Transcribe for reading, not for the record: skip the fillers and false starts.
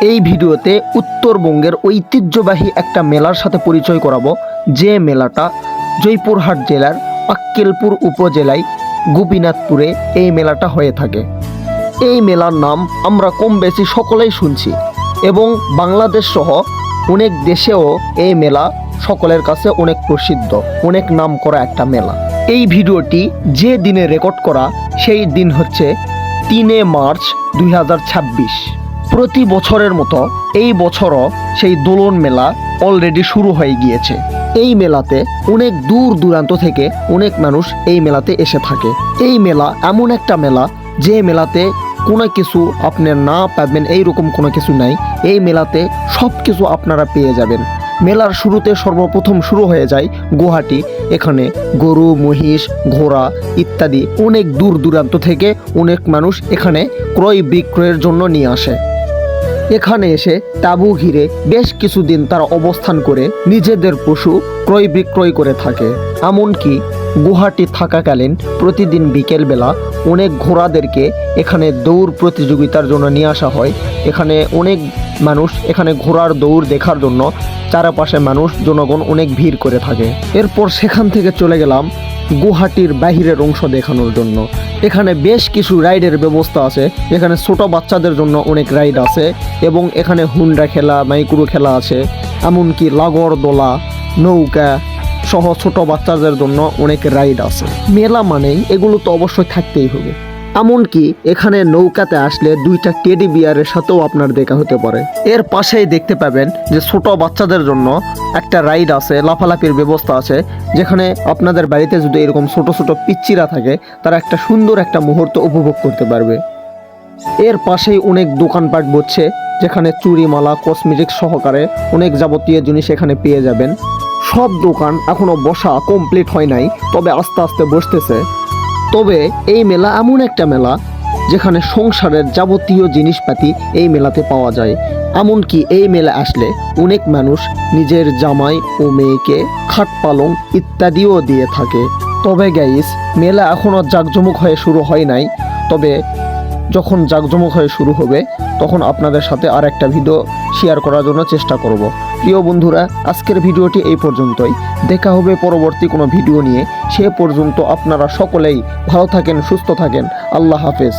এই ভিডিওতে উত্তরবঙ্গের ঐতিহ্যবাহী একটা মেলার সাথে পরিচয় করাবো, যে মেলাটা জয়পুরহাট জেলার আক্কেলপুর উপজেলায় গোপীনাথপুরে এই মেলাটা হয়ে থাকে। এই মেলার নাম আমরা কম বেশি সকলেই শুনছি এবং বাংলাদেশ সহ অনেক দেশেও এই মেলা সকলের কাছে অনেক প্রসিদ্ধ, অনেক নাম করা একটা মেলা। এই ভিডিওটি যে দিনে রেকর্ড করা সেই দিন হচ্ছে 3 মার্চ 2026। প্রতি বছরের মতো এই বছরও সেই দোলন মেলা অলরেডি শুরু হয়ে গিয়েছে। এই মেলাতে অনেক দূর দূরান্ত থেকে অনেক মানুষ এই মেলাতে এসে থাকে। এই মেলা এমন একটা মেলা যে মেলাতে কোনো কিছু আপনি না পাবেন এইরকম কোনো কিছু নাই। এই মেলাতে সব কিছু আপনারা পেয়ে যাবেন। মেলার শুরুতে সর্বপ্রথম শুরু হয়ে যায় গুয়াহাটি। এখানে গরু, মহিষ, ঘোড়া ইত্যাদি অনেক দূর দূরান্ত থেকে অনেক মানুষ এখানে ক্রয় বিক্রয়ের জন্য নিয়ে আসে। এখানে এসে তাঁবু ঘিরে বেশ কিছুদিন তারা অবস্থান করে নিজেদের পশু ক্রয় বিক্রয় করে থাকে। এমনকি গুয়াহাটি থাকাকালীন প্রতিদিন বিকেলবেলা অনেক ঘোড়াদেরকে এখানে দৌড় প্রতিযোগিতার জন্য নিয়ে আসা হয়। এখানে অনেক মানুষ এখানে ঘোড়ার দৌড় দেখার জন্য চারপাশে মানুষ জনগণ অনেক ভিড় করে থাকে। এরপর সেখান থেকে চলে গেলাম গুয়াহাটির বাহিরের অংশ দেখানোর জন্য। এখানে বেশ কিছু রাইডের ব্যবস্থা আছে। এখানে ছোট বাচ্চাদের জন্য অনেক রাইড আছে এবং এখানে হুন্ডা খেলা, মাইক্রো খেলা আছে, এমনকি লাগর দোলা, নৌকা সহ ছোট বাচ্চাদের জন্য অনেক রাইড আছে। মেলা মানেই এগুলো তো অবশ্যই থাকতেই হবে। এমনকি এখানে নৌকাতে আসলে 2টা টেডি বিয়ারের সাথেও আপনার দেখা হতে পারে। এর পাশেই দেখতে পাবেন যে ছোট বাচ্চাদের জন্য একটা রাইড আছে, লাফালাফির ব্যবস্থা আছে, যেখানে আপনাদের বাড়িতে যদি এরকম ছোট ছোট পিচ্চিরা থাকে তারা একটা সুন্দর একটা মুহূর্ত উপভোগ করতে পারবে। এর পাশেই অনেক দোকানপাট বসছে, যেখানে চুড়িমালা, কসমেটিক সহকারে অনেক যাবতীয় জিনিস এখানে পেয়ে যাবেন। সব দোকান এখনো বসা কমপ্লিট হয় নাই, তবে আস্তে আস্তে বসতেছে। তবে এই মেলা এমন একটা মেলা যেখানে সংসারের যাবতীয় জিনিসপাতি এই মেলাতে পাওয়া যায়। এমনকি এই মেলা আসলে অনেক মানুষ নিজের জামাই ও মেয়েকে খাট পালং ইত্যাদিও দিয়ে থাকে। তবে গাইস, মেলা এখনও জাঁকজমক হয়ে শুরু হয় নাই। তবে যখন জাঁকজমক হয়ে শুরু হবে তখন আপনাদের সাথে আর একটা ভিডিও শেয়ার করার জন্য চেষ্টা করব। প্রিয় বন্ধুরা, আজকের ভিডিওটি এই পর্যন্তই। দেখা হবে পরবর্তী কোনো ভিডিও নিয়ে। সে পর্যন্ত আপনারা সকলেই ভালো থাকেন, সুস্থ থাকেন। আল্লাহ হাফেজ।